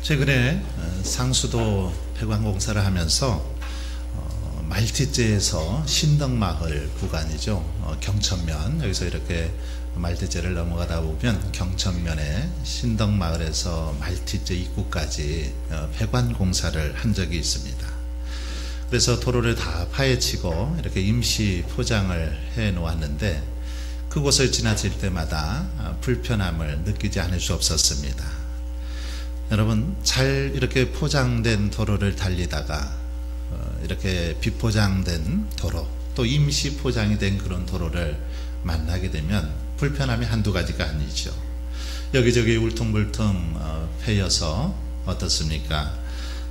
최근에 상수도 폐관공사를 하면서 말티즈에서 신덕마을 구간이죠. 경천면, 여기서 이렇게 말티즈를 넘어가다 보면 경천면에 신덕마을에서 말티즈 입구까지 폐관공사를 한 적이 있습니다. 그래서 도로를 다 파헤치고 이렇게 임시 포장을 해 놓았는데 그곳을 지나칠 때마다 불편함을 느끼지 않을 수 없었습니다. 여러분, 잘 이렇게 포장된 도로를 달리다가 이렇게 비포장된 도로, 또 임시 포장이 된 그런 도로를 만나게 되면 불편함이 한두 가지가 아니죠. 여기저기 울퉁불퉁 패여서 어떻습니까?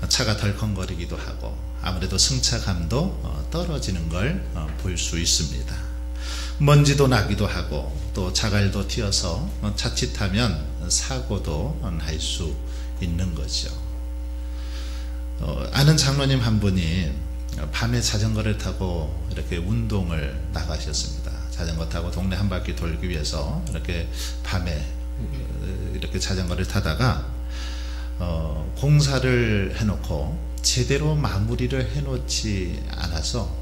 차가 덜컹거리기도 하고 아무래도 승차감도 떨어지는 걸 볼 수 있습니다. 먼지도 나기도 하고 또 자갈도 튀어서 자칫하면 사고도 날 수 있는 거죠. 아는 장로님 한 분이 밤에 자전거를 타고 이렇게 운동을 나가셨습니다. 자전거 타고 동네 한 바퀴 돌기 위해서 이렇게 밤에 이렇게 자전거를 타다가 공사를 해놓고 제대로 마무리를 해놓지 않아서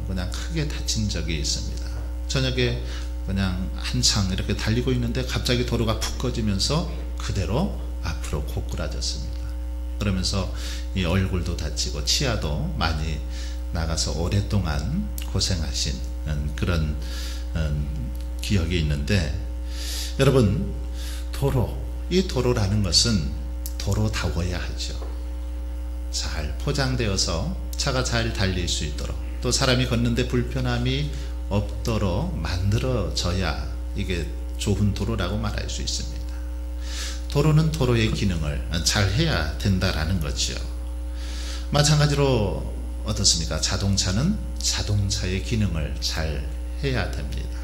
그냥 크게 다친 적이 있습니다. 저녁에 그냥 한창 이렇게 달리고 있는데 갑자기 도로가 푹 꺼지면서 그대로 앞으로 고꾸라졌습니다. 그러면서 이 얼굴도 다치고 치아도 많이 나가서 오랫동안 고생하신 그런 기억이 있는데, 여러분, 이 도로라는 것은 도로다워야 하죠. 잘 포장되어서 차가 잘 달릴 수 있도록, 또 사람이 걷는데 불편함이 없도록 만들어져야 이게 좋은 도로라고 말할 수 있습니다. 도로는 도로의 기능을 잘 해야 된다라는 거죠. 마찬가지로 어떻습니까? 자동차는 자동차의 기능을 잘 해야 됩니다.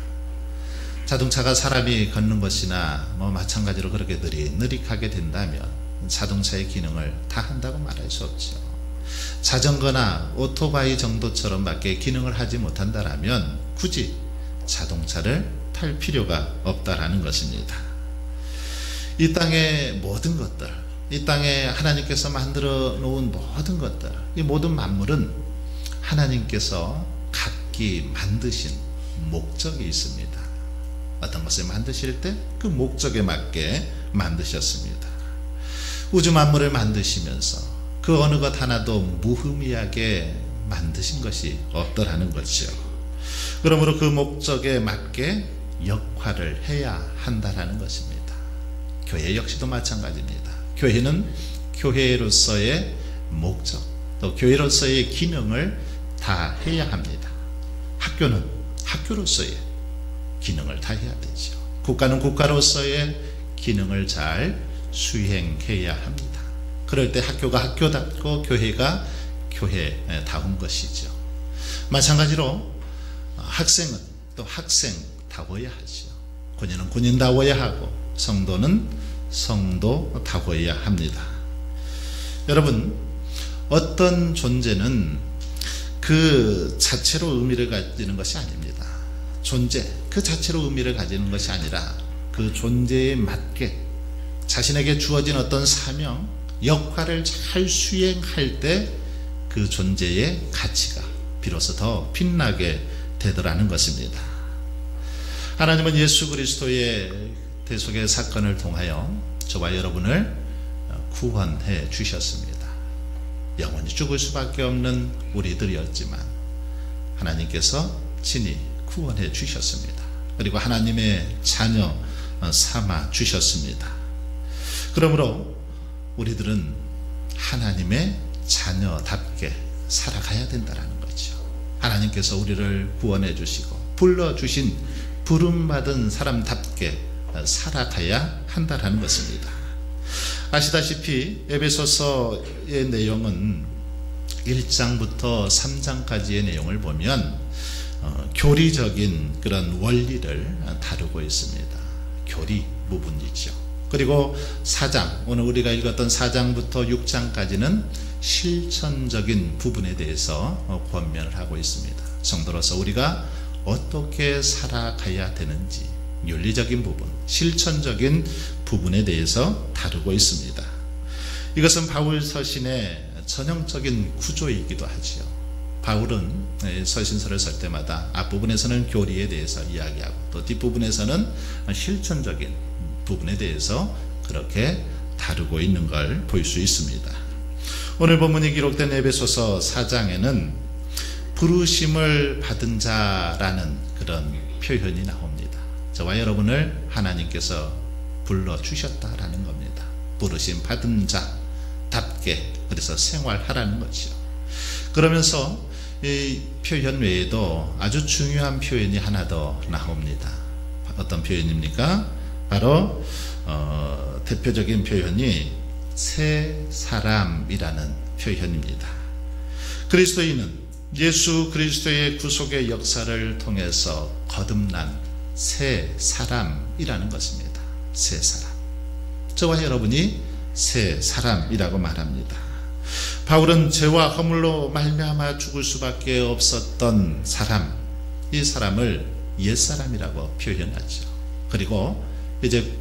자동차가 사람이 걷는 것이나 마찬가지로 그렇게 느릿느릿하게 된다면 자동차의 기능을 다 한다고 말할 수 없죠. 자전거나 오토바이 정도처럼 밖에 기능을 하지 못한다라면 굳이 자동차를 탈 필요가 없다라는 것입니다. 이 땅의 모든 것들, 이 땅에 하나님께서 만들어 놓은 모든 것들, 이 모든 만물은 하나님께서 각기 만드신 목적이 있습니다. 어떤 것을 만드실 때 그 목적에 맞게 만드셨습니다. 우주 만물을 만드시면서 그 어느 것 하나도 무의미하게 만드신 것이 없더라는 것이죠. 그러므로 그 목적에 맞게 역할을 해야 한다라는 것입니다. 교회 역시도 마찬가지입니다. 교회는 교회로서의 목적, 또 교회로서의 기능을 다 해야 합니다. 학교는 학교로서의 기능을 다 해야 되죠. 국가는 국가로서의 기능을 잘 수행해야 합니다. 그럴 때 학교가 학교답고 교회가 교회다운 것이죠. 마찬가지로 학생은 또 학생다워야 하죠. 군인은 군인다워야 하고 성도는 성도다워야 합니다. 여러분, 어떤 존재는 그 자체로 의미를 가지는 것이 아닙니다. 존재 그 자체로 의미를 가지는 것이 아니라 그 존재에 맞게 자신에게 주어진 어떤 사명, 역할을 잘 수행할 때 그 존재의 가치가 비로소 더 빛나게 되더라는 것입니다. 하나님은 예수 그리스도의 대속의 사건을 통하여 저와 여러분을 구원해 주셨습니다. 영원히 죽을 수밖에 없는 우리들이었지만 하나님께서 친히 구원해 주셨습니다. 그리고 하나님의 자녀 삼아 주셨습니다. 그러므로 우리들은 하나님의 자녀답게 살아가야 된다는 거죠. 하나님께서 우리를 구원해 주시고 불러주신 부름받은 사람답게 살아가야 한다는 것입니다. 아시다시피 에베소서의 내용은 1장부터 3장까지의 내용을 보면 교리적인 그런 원리를 다루고 있습니다. 교리 부분이죠. 그리고 4장, 오늘 우리가 읽었던 4장부터 6장까지는 실천적인 부분에 대해서 권면을 하고 있습니다. 성도로서 우리가 어떻게 살아가야 되는지 윤리적인 부분, 실천적인 부분에 대해서 다루고 있습니다. 이것은 바울 서신의 전형적인 구조이기도 하지요. 바울은 서신서를 쓸 때마다 앞부분에서는 교리에 대해서 이야기하고 또 뒷부분에서는 실천적인 부분에 대해서 그렇게 다루고 있는 걸 볼 수 있습니다. 오늘 본문이 기록된 에베소서 4장에는 부르심을 받은 자라는 그런 표현이 나옵니다. 저와 여러분을 하나님께서 불러주셨다라는 겁니다. 부르심 받은 자답게 그래서 생활하라는 거죠. 그러면서 이 표현 외에도 아주 중요한 표현이 하나 더 나옵니다. 어떤 표현입니까? 바로 대표적인 표현이 새 사람이라는 표현입니다. 그리스도인은 예수 그리스도의 구속의 역사를 통해서 거듭난 새 사람이라는 것입니다. 새 사람. 저와 여러분이 새 사람이라고 말합니다. 바울은 죄와 허물로 말미암아 죽을 수밖에 없었던 사람, 이 사람을 옛사람이라고 표현하죠. 그리고 이제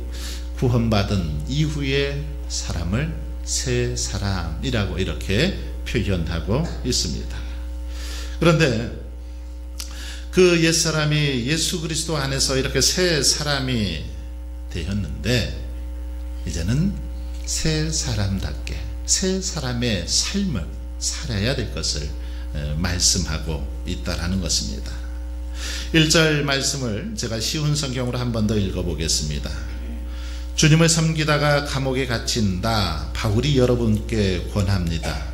구원받은 이후의 사람을 새 사람이라고 이렇게 표현하고 있습니다. 그런데 그 옛사람이 예수 그리스도 안에서 이렇게 새 사람이 되었는데 이제는 새 사람답게 새 사람의 삶을 살아야 될 것을 말씀하고 있다라는 것입니다. 1절 말씀을 제가 쉬운 성경으로 한 번 더 읽어보겠습니다. 주님을 섬기다가 감옥에 갇힌 나 바울이 여러분께 권합니다.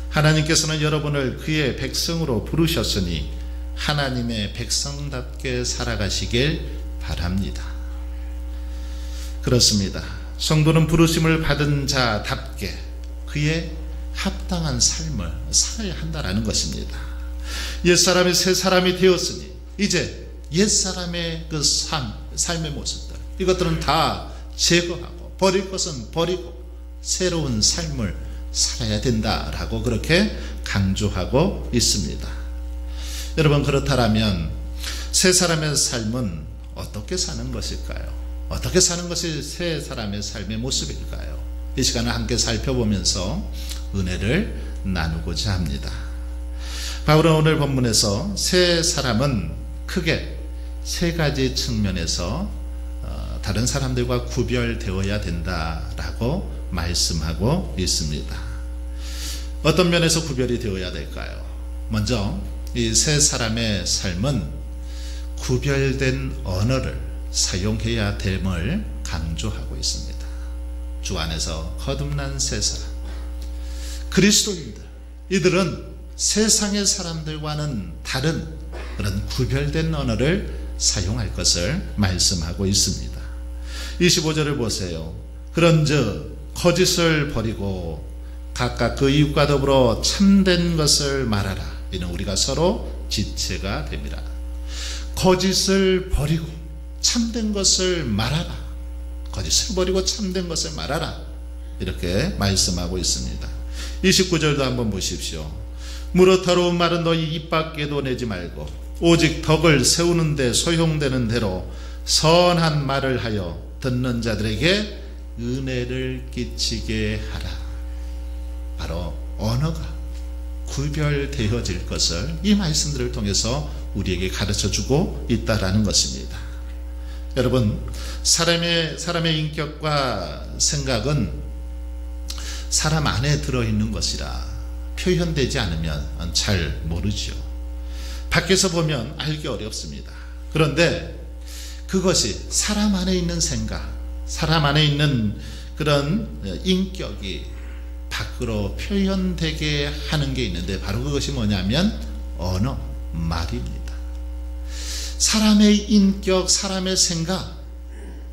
하나님께서는 여러분을 그의 백성으로 부르셨으니 하나님의 백성답게 살아가시길 바랍니다. 그렇습니다. 성도는 부르심을 받은 자답게 그의 합당한 삶을 살아야 한다라는 것입니다. 옛사람이 새 사람이 되었으니 이제 옛사람의 그 삶의 모습들 이것들은 다 제거하고 버릴 것은 버리고 새로운 삶을 살아야 된다라고 그렇게 강조하고 있습니다. 여러분 그렇다면 새 사람의 삶은 어떻게 사는 것일까요? 어떻게 사는 것이 새 사람의 삶의 모습일까요? 이 시간을 함께 살펴보면서 은혜를 나누고자 합니다. 바울은 오늘 본문에서 새 사람은 크게 세 가지 측면에서 다른 사람들과 구별되어야 된다라고 말씀하고 있습니다. 어떤 면에서 구별이 되어야 될까요? 먼저 이 세 사람의 삶은 구별된 언어를 사용해야 됨을 강조하고 있습니다. 주 안에서 거듭난 세 사람 그리스도인들 이들은 세상의 사람들과는 다른 그런 구별된 언어를 사용할 것을 말씀하고 있습니다. 25절을 보세요. 그런즉 거짓을 버리고 각각 그 이웃과 더불어 참된 것을 말하라. 이는 우리가 서로 지체가 됨이라. 거짓을 버리고 참된 것을 말하라. 거짓을 버리고 참된 것을 말하라. 이렇게 말씀하고 있습니다. 29절도 한번 보십시오. 무릇하로운 말은 너희 입 밖에도 내지 말고 오직 덕을 세우는 데 소용되는 대로 선한 말을 하여 듣는 자들에게 은혜를 끼치게 하라. 바로 언어가 구별되어질 것을 이 말씀들을 통해서 우리에게 가르쳐주고 있다라는 것입니다. 여러분 사람의 인격과 생각은 사람 안에 들어있는 것이라 표현되지 않으면 잘 모르죠. 밖에서 보면 알기 어렵습니다. 그런데 그것이 사람 안에 있는 생각, 사람 안에 있는 그런 인격이 밖으로 표현되게 하는 게 있는데 바로 그것이 뭐냐면 언어, 말입니다. 사람의 인격, 사람의 생각,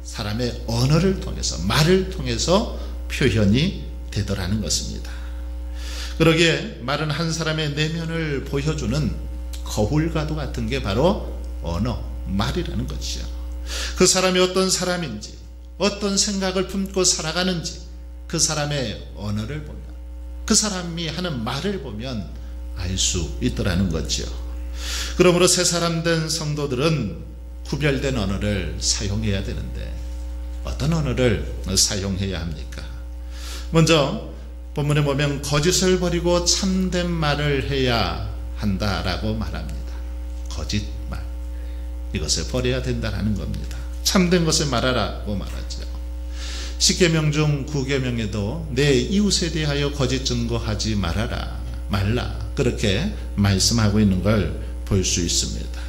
사람의 언어를 통해서 말을 통해서 표현이 되더라는 것입니다. 그러기에 말은 한 사람의 내면을 보여주는 거울과도 같은 게 바로 언어, 말이라는 것이죠. 그 사람이 어떤 사람인지 어떤 생각을 품고 살아가는지 그 사람의 언어를 보면 그 사람이 하는 말을 보면 알 수 있더라는 거죠. 그러므로 새 사람 된 성도들은 구별된 언어를 사용해야 되는데 어떤 언어를 사용해야 합니까? 먼저 본문에 보면 거짓을 버리고 참된 말을 해야 한다라고 말합니다. 거짓말, 이것을 버려야 된다는 겁니다. 참된 것을 말하라고 말하죠. 10계명 중 9계명에도 내 이웃에 대하여 거짓 증거하지 말라, 그렇게 말씀하고 있는 걸 볼 수 있습니다.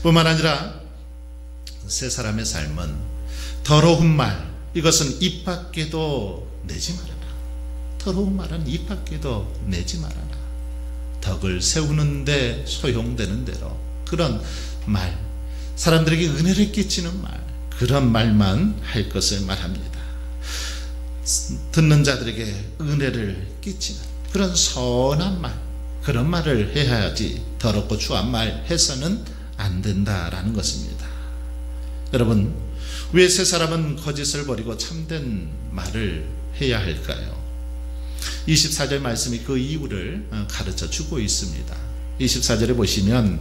뿐만 아니라 세 사람의 삶은 더러운 말, 이것은 입 밖에도 내지 말아라. 더러운 말은 입 밖에도 내지 말아라. 덕을 세우는데 소용되는 대로 그런 말, 사람들에게 은혜를 끼치는 말, 그런 말만 할 것을 말합니다. 듣는 자들에게 은혜를 끼치는 그런 선한 말, 그런 말을 해야 하지 더럽고 추한 말 해서는 안 된다라는 것입니다. 여러분, 왜 세 사람은 거짓을 버리고 참된 말을 해야 할까요? 24절 말씀이 그 이유를 가르쳐 주고 있습니다. 24절에 보시면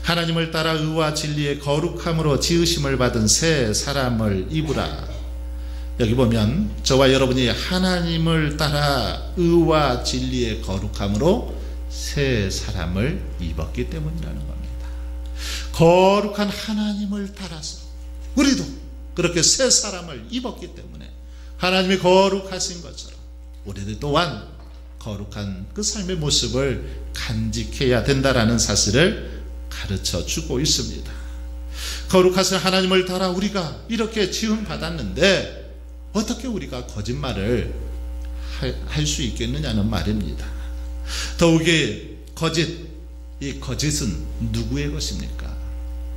하나님을 따라 의와 진리의 거룩함으로 지으심을 받은 새 사람을 입으라. 여기 보면 저와 여러분이 하나님을 따라 의와 진리의 거룩함으로 새 사람을 입었기 때문이라는 겁니다. 거룩한 하나님을 따라서 우리도 그렇게 새 사람을 입었기 때문에 하나님이 거룩하신 것처럼 우리들 또한 거룩한 그 삶의 모습을 간직해야 된다라는 사실을 가르쳐 주고 있습니다. 거룩하신 하나님을 따라 우리가 이렇게 지음 받았는데 어떻게 우리가 거짓말을 할 수 있겠느냐는 말입니다. 더욱이 이 거짓은 누구의 것입니까?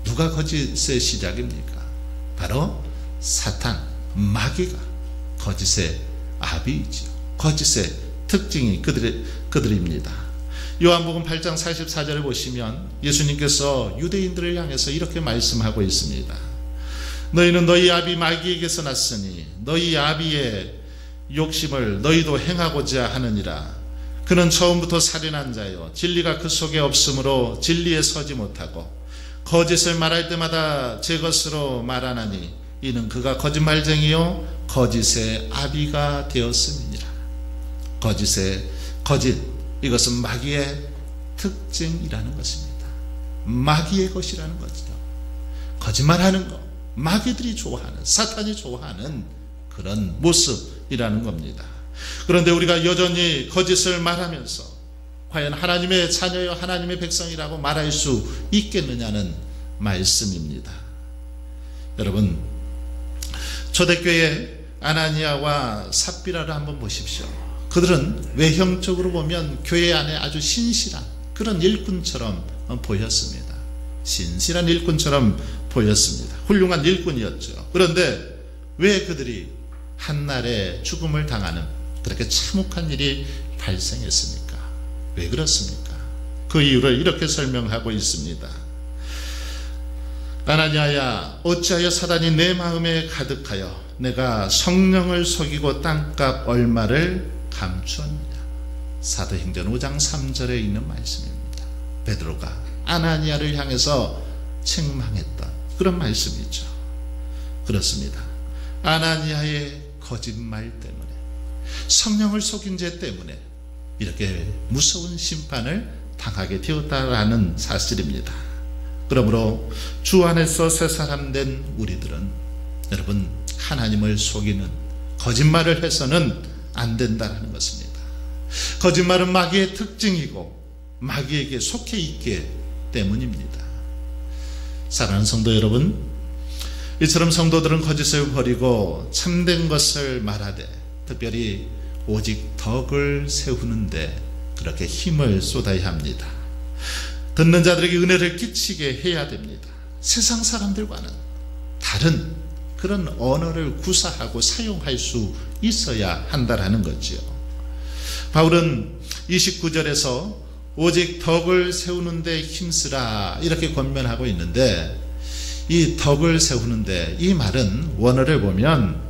누가 거짓의 시작입니까? 바로 사탄, 마귀가 거짓의 아비이죠. 거짓의 특징이 그들입니다. 요한복음 8장 44절을 보시면 예수님께서 유대인들을 향해서 이렇게 말씀하고 있습니다. 너희는 너희 아비 마귀에게서 났으니 너희 아비의 욕심을 너희도 행하고자 하느니라. 그는 처음부터 살인한 자요 진리가 그 속에 없으므로 진리에 서지 못하고 거짓을 말할 때마다 제 것으로 말하나니 이는 그가 거짓말쟁이요 거짓의 아비가 되었음이니라. 거짓, 이것은 마귀의 특징이라는 것입니다. 마귀의 것이라는 거죠. 거짓말하는 것, 마귀들이 좋아하는, 사탄이 좋아하는 그런 모습이라는 겁니다. 그런데 우리가 여전히 거짓을 말하면서 과연 하나님의 자녀여 하나님의 백성이라고 말할 수 있겠느냐는 말씀입니다. 여러분, 초대교회 아나니아와 삽비라를 한번 보십시오. 그들은 외형적으로 보면 교회 안에 아주 신실한 그런 일꾼처럼 보였습니다. 신실한 일꾼처럼 보였습니다. 훌륭한 일꾼이었죠. 그런데 왜 그들이 한날에 죽음을 당하는 그렇게 참혹한 일이 발생했습니까? 왜 그렇습니까? 그 이유를 이렇게 설명하고 있습니다. 아나니아야, 어찌하여 사단이 내 마음에 가득하여 내가 성령을 속이고 땅값 얼마를 감추었느냐. 사도행전 5장 3절에 있는 말씀입니다. 베드로가 아나니아를 향해서 책망했던 그런 말씀이죠. 그렇습니다. 아나니아의 거짓말 때문에, 성령을 속인 죄 때문에 이렇게 무서운 심판을 당하게 되었다라는 사실입니다. 그러므로 주 안에서 새 사람 된 우리들은 여러분, 하나님을 속이는 거짓말을 해서는 안 된다는 것입니다. 거짓말은 마귀의 특징이고 마귀에게 속해 있기 때문입니다. 사랑하는 성도 여러분, 이처럼 성도들은 거짓을 버리고 참된 것을 말하되 특별히 오직 덕을 세우는데 그렇게 힘을 쏟아야 합니다. 듣는 자들에게 은혜를 끼치게 해야 됩니다. 세상 사람들과는 다른 그런 언어를 구사하고 사용할 수 있어야 한다라는 거지요. 바울은 29절에서 오직 덕을 세우는데 힘쓰라 이렇게 권면하고 있는데, 이 덕을 세우는데 이 말은 원어를 보면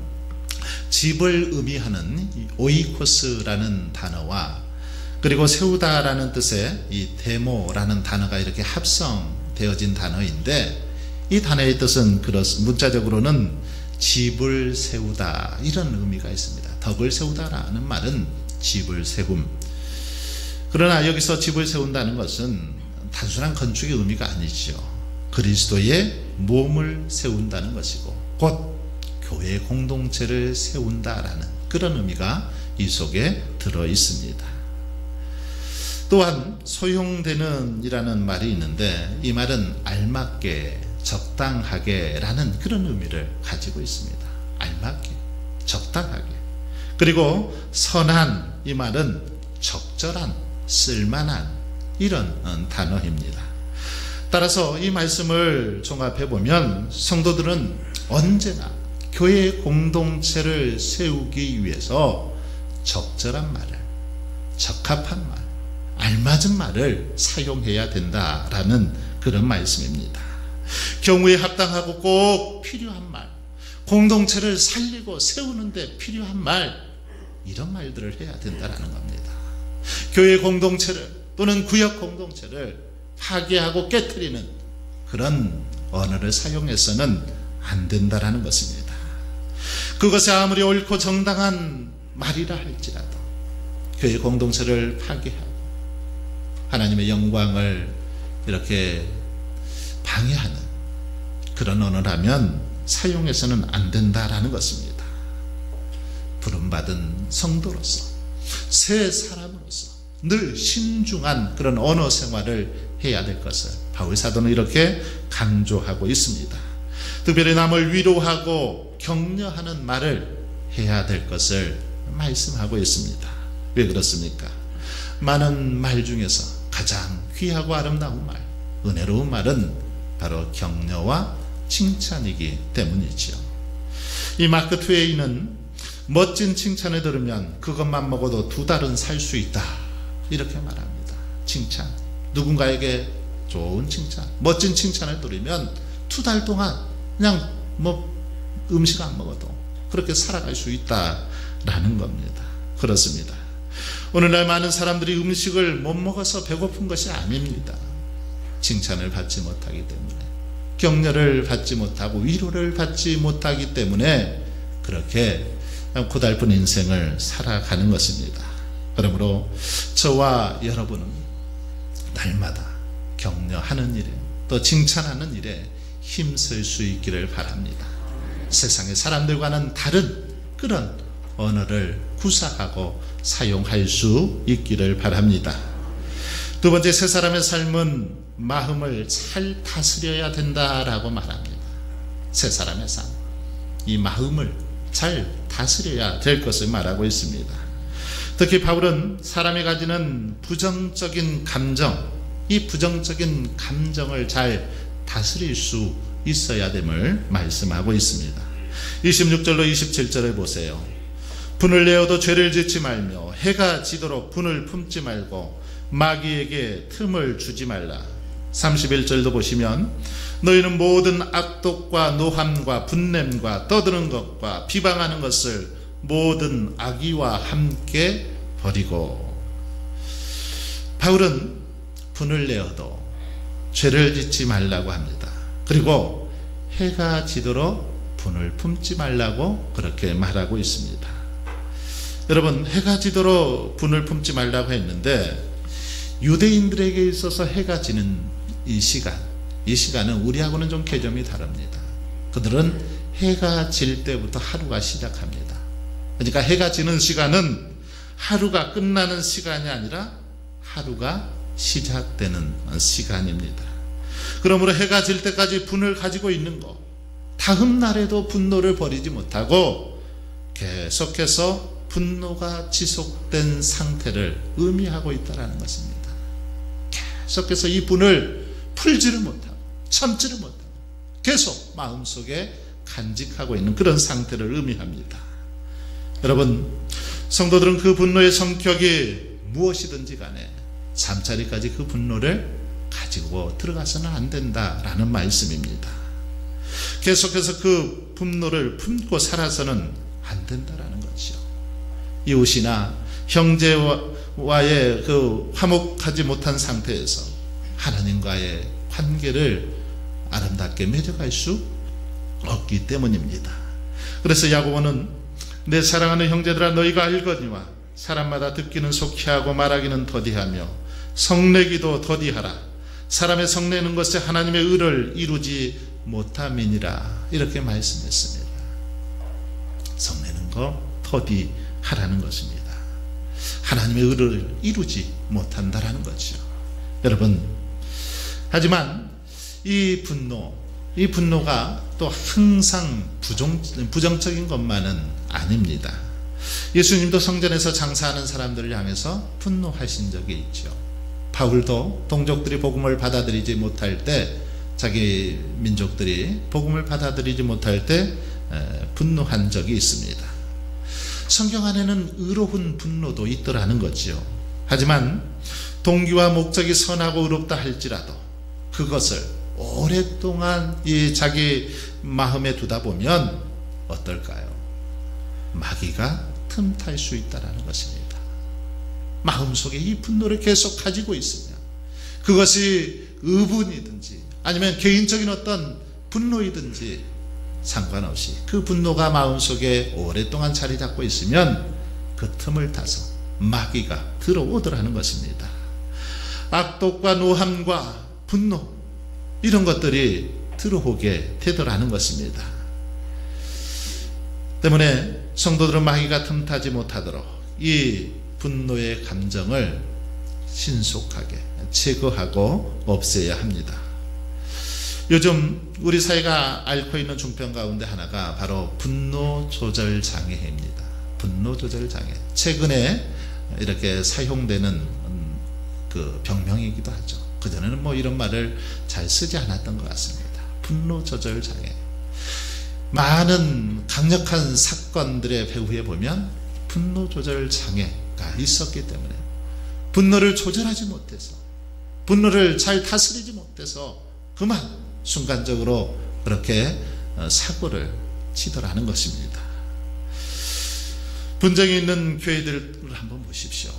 집을 의미하는 오이코스라는 단어와 그리고 세우다라는 뜻의 이 데모라는 단어가 이렇게 합성되어진 단어인데, 이 단어의 뜻은 문자적으로는 집을 세우다 이런 의미가 있습니다. 덕을 세우다라는 말은 집을 세움. 그러나 여기서 집을 세운다는 것은 단순한 건축의 의미가 아니죠. 그리스도의 몸을 세운다는 것이고 곧 교회 공동체를 세운다라는 그런 의미가 이 속에 들어 있습니다. 또한 소용되는 이라는 말이 있는데 이 말은 알맞게 적당하게 라는 그런 의미를 가지고 있습니다. 알맞게 적당하게. 그리고 선한 이 말은 적절한 쓸만한 이런 단어입니다. 따라서 이 말씀을 종합해 보면 성도들은 언제나 교회 공동체를 세우기 위해서 적절한 말을, 적합한 말, 알맞은 말을 사용해야 된다라는 그런 말씀입니다. 경우에 합당하고 꼭 필요한 말, 공동체를 살리고 세우는데 필요한 말, 이런 말들을 해야 된다라는 겁니다. 교회 공동체를 또는 구역 공동체를 파괴하고 깨트리는 그런 언어를 사용해서는 안 된다라는 것입니다. 그것이 아무리 옳고 정당한 말이라 할지라도 교회 공동체를 파괴하고 하나님의 영광을 이렇게 방해하는 그런 언어라면 사용해서는 안 된다라는 것입니다. 부름받은 성도로서 새 사람으로서 늘 신중한 그런 언어 생활을 해야 될 것을 바울 사도는 이렇게 강조하고 있습니다. 특별히 남을 위로하고 격려하는 말을 해야 될 것을 말씀하고 있습니다. 왜 그렇습니까? 많은 말 중에서 가장 귀하고 아름다운 말, 은혜로운 말은 바로 격려와 칭찬이기 때문이지요. 이 마크 트웨이는 멋진 칭찬을 들으면 그것만 먹어도 2달은 살 수 있다, 이렇게 말합니다. 칭찬, 누군가에게 좋은 칭찬, 멋진 칭찬을 들으면 2달 동안 그냥 음식 안 먹어도 그렇게 살아갈 수 있다라는 겁니다. 그렇습니다. 오늘날 많은 사람들이 음식을 못 먹어서 배고픈 것이 아닙니다. 칭찬을 받지 못하기 때문에, 격려를 받지 못하고 위로를 받지 못하기 때문에 그렇게 고달픈 인생을 살아가는 것입니다. 그러므로 저와 여러분은 날마다 격려하는 일에, 또 칭찬하는 일에 힘쓸 수 있기를 바랍니다. 세상의 사람들과는 다른 그런 언어를 구사하고 사용할 수 있기를 바랍니다. 두 번째, 새 사람의 삶은 마음을 잘 다스려야 된다라고 말합니다. 새 사람의 삶, 이 마음을 잘 다스려야 될 것을 말하고 있습니다. 특히 바울은 사람이 가지는 부정적인 감정, 이 부정적인 감정을 잘 다스릴 수 있어야 됨을 말씀하고 있습니다. 26절로 27절을 보세요. 분을 내어도 죄를 짓지 말며 해가 지도록 분을 품지 말고 마귀에게 틈을 주지 말라. 31절도 보시면 너희는 모든 악독과 노함과 분냄과 떠드는 것과 비방하는 것을 모든 악의와 함께 버리고. 바울은 분을 내어도 죄를 짓지 말라고 합니다. 그리고 해가 지도록 분을 품지 말라고 그렇게 말하고 있습니다. 여러분, 해가 지도록 분을 품지 말라고 했는데 유대인들에게 있어서 해가 지는 이 시간은 우리하고는 좀 개념이 다릅니다. 그들은 해가 질 때부터 하루가 시작합니다. 그러니까 해가 지는 시간은 하루가 끝나는 시간이 아니라 하루가 시작되는 시간입니다. 그러므로 해가 질 때까지 분을 가지고 있는 것, 다음 날에도 분노를 버리지 못하고 계속해서 분노가 지속된 상태를 의미하고 있다는 것입니다. 계속해서 이 분을 풀지를 못하고 참지를 못하고 계속 마음속에 간직하고 있는 그런 상태를 의미합니다. 여러분, 성도들은 그 분노의 성격이 무엇이든지 간에 잠자리까지 그 분노를 가지고 들어가서는 안 된다라는 말씀입니다. 계속해서 그 분노를 품고 살아서는 안 된다라는 거죠. 이웃이나 형제와의 그 화목하지 못한 상태에서 하나님과의 관계를 아름답게 맺어갈 수 없기 때문입니다. 그래서 야고보는 내 사랑하는 형제들아, 너희가 알거니와 사람마다 듣기는 속히하고 말하기는 더디하며 성내기도 더디하라. 사람의 성내는 것에 하나님의 의를 이루지 못함이니라. 이렇게 말씀했습니다. 성내는 거 더디하라는 것입니다. 하나님의 의를 이루지 못한다라는 거죠. 여러분, 하지만 이 분노가 또 항상 부정적인 것만은 아닙니다. 예수님도 성전에서 장사하는 사람들을 향해서 분노하신 적이 있죠. 바울도 동족들이 복음을 받아들이지 못할 때, 자기 민족들이 복음을 받아들이지 못할 때 분노한 적이 있습니다. 성경 안에는 의로운 분노도 있더라는 거지요. 하지만 동기와 목적이 선하고 의롭다 할지라도 그것을 오랫동안 이 자기 마음에 두다 보면 어떨까요? 마귀가 틈탈 수 있다는 것입니다. 마음속에 이 분노를 계속 가지고 있으면, 그것이 의분이든지 아니면 개인적인 어떤 분노이든지 상관없이 그 분노가 마음속에 오랫동안 자리 잡고 있으면 그 틈을 타서 마귀가 들어오더라는 것입니다. 악독과 노함과 분노, 이런 것들이 들어오게 되더라는 것입니다. 때문에 성도들은 마귀가 틈타지 못하도록 이 분노의 감정을 신속하게 제거하고 없애야 합니다. 요즘 우리 사회가 앓고 있는 중병 가운데 하나가 바로 분노 조절 장애입니다. 분노 조절 장애. 최근에 이렇게 사용되는 그 병명이기도 하죠. 그전에는 뭐 이런 말을 잘 쓰지 않았던 것 같습니다. 분노 조절 장애. 많은 강력한 사건들의 배후에 보면 분노 조절 장애가 있었기 때문에, 분노를 조절하지 못해서, 분노를 잘 다스리지 못해서 그만 순간적으로 그렇게 사고를 치더라는 것입니다. 분쟁이 있는 교회들을 한번 보십시오.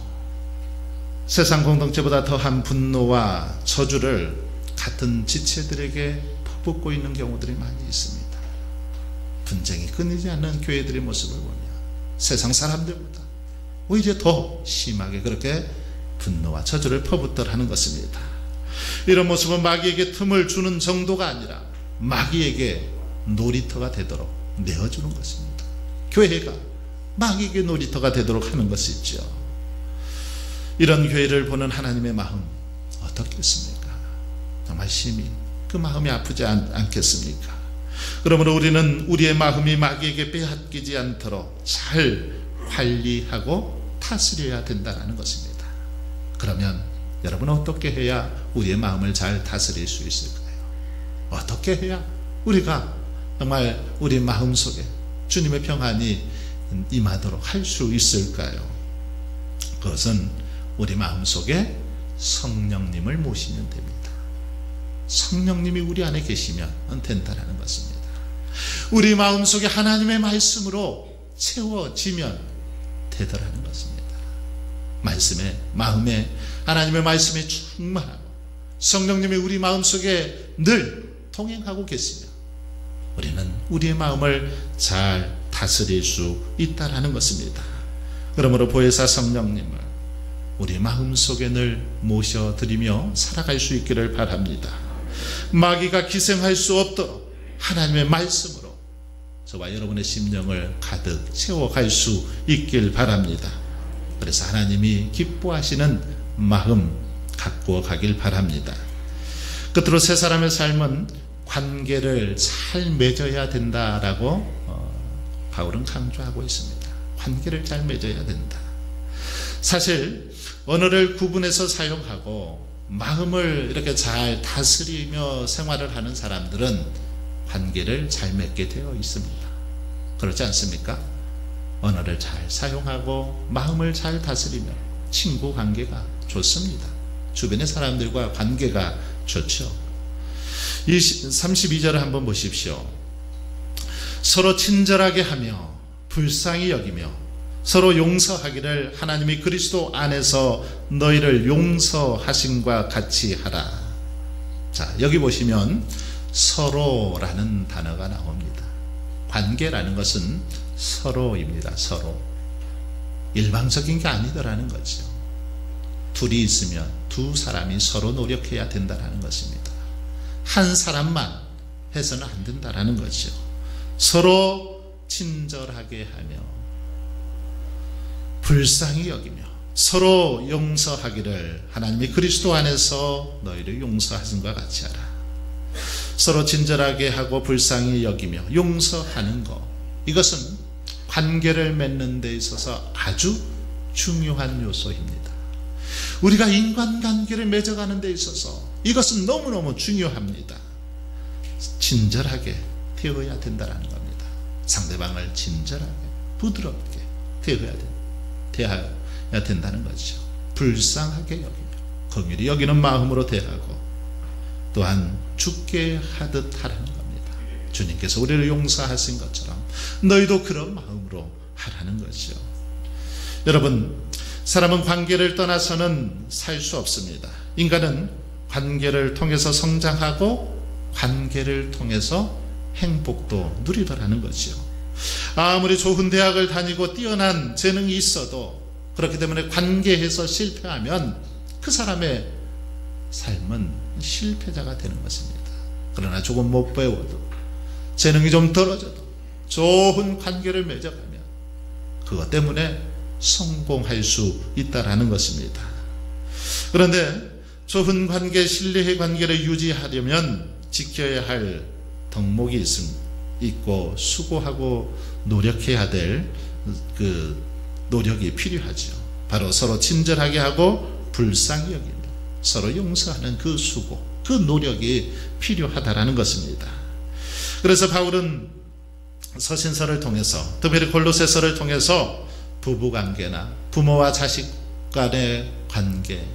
세상 공동체보다 더한 분노와 저주를 같은 지체들에게 퍼붓고 있는 경우들이 많이 있습니다. 분쟁이 끊이지 않는 교회들의 모습을 보면 세상 사람들보다 오히려 더 심하게 그렇게 분노와 저주를 퍼붓더라는 것입니다. 이런 모습은 마귀에게 틈을 주는 정도가 아니라 마귀에게 놀이터가 되도록 내어주는 것입니다. 교회가 마귀에게 놀이터가 되도록 하는 것이죠. 이런 교회를 보는 하나님의 마음 어떻겠습니까? 정말 심히 그 마음이 아프지 않겠습니까? 그러므로 우리는 우리의 마음이 마귀에게 빼앗기지 않도록 잘 관리하고 다스려야 된다는 것입니다. 그러면 여러분, 어떻게 해야 우리의 마음을 잘 다스릴 수 있을까요? 어떻게 해야 우리가 정말 우리 마음속에 주님의 평안이 임하도록 할 수 있을까요? 그것은 우리 마음속에 성령님을 모시면 됩니다. 성령님이 우리 안에 계시면 된다는 것입니다. 우리 마음속에 하나님의 말씀으로 채워지면 되더라는 것입니다. 마음에 하나님의 말씀에 충만하고 성령님이 우리 마음속에 늘 통행하고 계시며 우리는 우리의 마음을 잘 다스릴 수 있다는 것입니다. 그러므로 보혜사 성령님을 우리 마음속에 늘 모셔드리며 살아갈 수 있기를 바랍니다. 마귀가 기생할 수 없도록 하나님의 말씀으로 저와 여러분의 심령을 가득 채워갈 수 있길 바랍니다. 그래서 하나님이 기뻐하시는 마음 갖고 가길 바랍니다. 끝으로 세 사람의 삶은 관계를 잘 맺어야 된다라고 바울은 강조하고 있습니다. 관계를 잘 맺어야 된다. 사실 언어를 구분해서 사용하고 마음을 이렇게 잘 다스리며 생활을 하는 사람들은 관계를 잘 맺게 되어 있습니다. 그렇지 않습니까? 언어를 잘 사용하고 마음을 잘 다스리며 친구 관계가 좋습니다. 주변의 사람들과 관계가 좋죠. 32절을 한번 보십시오. 서로 친절하게 하며 불쌍히 여기며 서로 용서하기를 하나님이 그리스도 안에서 너희를 용서하심과 같이 하라. 자, 여기 보시면 서로라는 단어가 나옵니다. 관계라는 것은 서로입니다. 서로. 일방적인 게 아니더라는 거죠. 둘이 있으면 두 사람이 서로 노력해야 된다는 것입니다. 한 사람만 해서는 안 된다는 거죠. 서로 친절하게 하며 불쌍히 여기며 서로 용서하기를 하나님이 그리스도 안에서 너희를 용서하신 것 같이 하라. 서로 친절하게 하고 불쌍히 여기며 용서하는 것, 이것은 관계를 맺는 데 있어서 아주 중요한 요소입니다. 우리가 인간관계를 맺어가는 데 있어서 이것은 너무너무 중요합니다. 친절하게 대해야 된다는 겁니다. 상대방을 친절하게 부드럽게 대해야 된다는 거죠. 불쌍하게 여기며 긍휼히 여기는 마음으로 대하고 또한 죽게 하듯 하라는 겁니다. 주님께서 우리를 용서하신 것처럼 너희도 그런 마음으로 하라는 거죠. 여러분, 사람은 관계를 떠나서는 살 수 없습니다. 인간은 관계를 통해서 성장하고 관계를 통해서 행복도 누리더라는 거죠. 아무리 좋은 대학을 다니고 뛰어난 재능이 있어도 그렇기 때문에 관계에서 실패하면 그 사람의 삶은 실패자가 되는 것입니다. 그러나 조금 못 배워도 재능이 좀 떨어져도 좋은 관계를 맺어가면 그것 때문에 성공할 수 있다라는 것입니다. 그런데 좋은 관계, 신뢰의 관계를 유지하려면 지켜야 할 덕목이 있고 수고하고 노력해야 될 그 노력이 필요하죠. 바로 서로 친절하게 하고 불쌍히 여기며 서로 용서하는 그 수고, 그 노력이 필요하다라는 것입니다. 그래서 바울은 서신서를 통해서, 특별히 골로새서를 통해서 부부관계나 부모와 자식 간의 관계,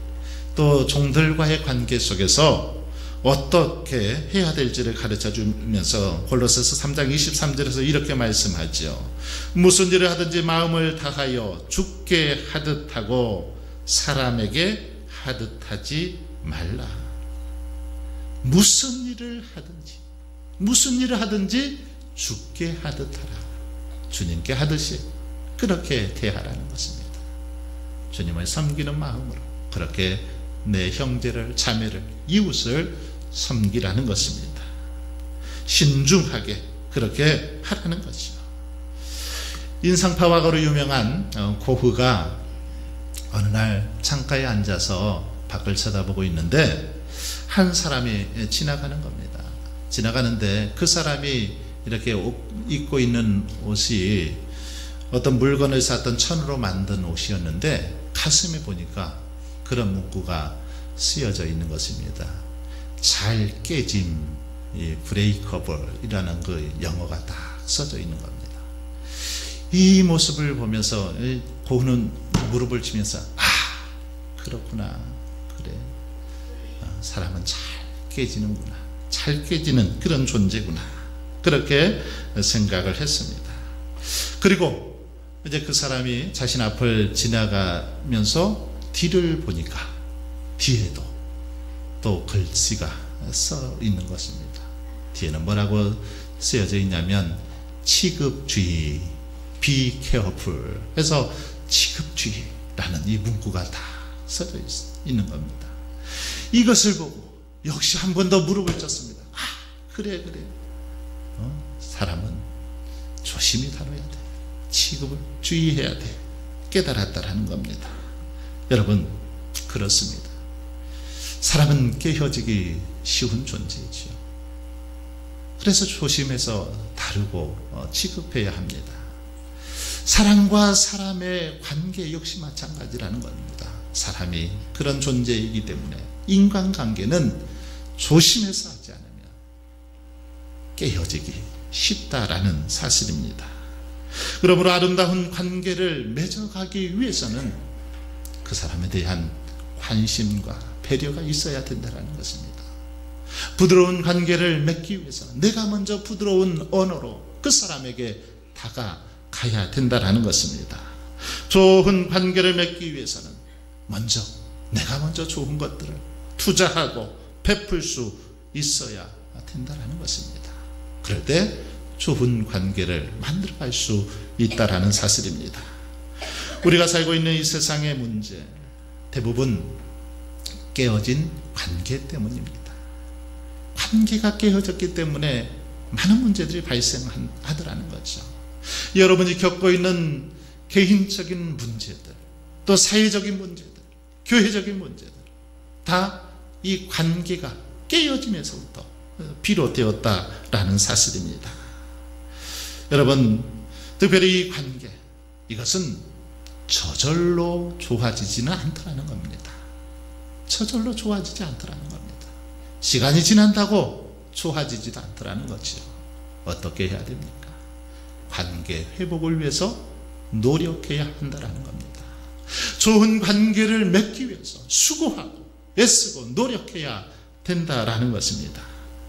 또 종들과의 관계 속에서 어떻게 해야 될지를 가르쳐 주면서 골로새서 3장 23절에서 이렇게 말씀하죠. 무슨 일을 하든지 마음을 다하여 죽게 하듯 하고 사람에게 하듯 하지 말라. 무슨 일을 하든지 죽게 하듯 하라. 주님께 하듯이 그렇게 대하라는 것입니다. 주님을 섬기는 마음으로 그렇게 내 형제를, 자매를, 이웃을 섬기라는 것입니다. 신중하게 그렇게 하라는 것이죠. 인상파화가로 유명한 고흐가 어느 날 창가에 앉아서 밖을 쳐다보고 있는데 한 사람이 지나가는 겁니다. 지나가는데 그 사람이 이렇게 입고 있는 옷이 어떤 물건을 샀던 천으로 만든 옷이었는데 가슴에 보니까 그런 문구가 쓰여져 있는 것입니다. 잘 깨짐, 브레이커블이라는 그 영어가 딱 써져 있는 겁니다. 이 모습을 보면서 고흐는 무릎을 치면서 그렇구나, 그래, 사람은 잘 깨지는구나, 잘 깨지는 그런 존재구나, 그렇게 생각을 했습니다. 그리고 이제 그 사람이 자신 앞을 지나가면서 뒤를 보니까 뒤에도 또 글씨가 써 있는 것입니다. 뒤에는 뭐라고 쓰여져 있냐면 취급주의, be careful 해서 취급주의라는 이 문구가 다 써져 있는 겁니다. 이것을 보고 역시 한 번 더 무릎을 쳤습니다. 그래 사람은 조심히 다뤄야 돼, 취급을 주의해야 돼, 깨달았다라는 겁니다. 여러분, 그렇습니다. 사람은 깨어지기 쉬운 존재이죠. 그래서 조심해서 다루고 취급해야 합니다. 사람과 사람의 관계 역시 마찬가지라는 겁니다. 사람이 그런 존재이기 때문에 인간관계는 조심해서 하지 않으면 깨어지기 쉽다라는 사실입니다. 그러므로 아름다운 관계를 맺어가기 위해서는 그 사람에 대한 관심과 배려가 있어야 된다는 것입니다. 부드러운 관계를 맺기 위해서 내가 먼저 부드러운 언어로 그 사람에게 다가가야 된다는 것입니다. 좋은 관계를 맺기 위해서는 내가 먼저 좋은 것들을 투자하고 베풀 수 있어야 된다는 것입니다. 그럴 때 좋은 관계를 만들어갈 수 있다는 사실입니다. 우리가 살고 있는 이 세상의 문제 대부분 깨어진 관계 때문입니다. 관계가 깨어졌기 때문에 많은 문제들이 발생하더라는 거죠. 여러분이 겪고 있는 개인적인 문제들, 또 사회적인 문제들, 교회적인 문제들, 다 이 관계가 깨어짐에서부터 비롯되었다라는 사실입니다. 여러분, 특별히 이 관계, 이것은 저절로 좋아지지는 않더라는 겁니다. 저절로 좋아지지 않더라는 겁니다. 시간이 지난다고 좋아지지도 않더라는 거죠. 어떻게 해야 됩니까? 관계 회복을 위해서 노력해야 한다는 겁니다. 좋은 관계를 맺기 위해서 수고하고 애쓰고 노력해야 된다라는 것입니다.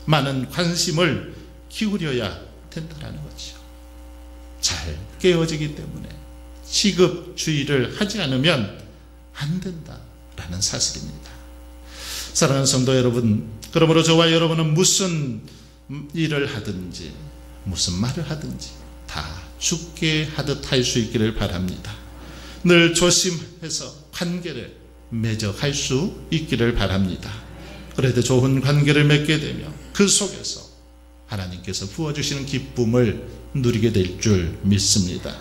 많은 관심을 기울여야 된다라는 거죠. 잘 깨어지기 때문에 시급주의를 하지 않으면 안 된다라는 사실입니다. 사랑하는 성도 여러분, 그러므로 저와 여러분은 무슨 일을 하든지 무슨 말을 하든지 다 죽게 하듯 할 수 있기를 바랍니다. 늘 조심해서 관계를 맺어갈 수 있기를 바랍니다. 그래도 좋은 관계를 맺게 되며 그 속에서 하나님께서 부어주시는 기쁨을 누리게 될 줄 믿습니다.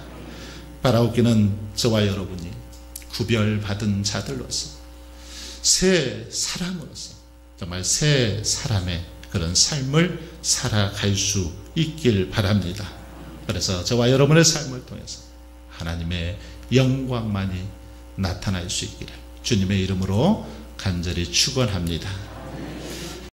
바라옵기는 저와 여러분이 구별받은 자들로서 새 사람으로서 정말 새 사람의 그런 삶을 살아갈 수 있길 바랍니다. 그래서 저와 여러분의 삶을 통해서 하나님의 영광만이 나타날 수 있기를 주님의 이름으로 간절히 축원합니다.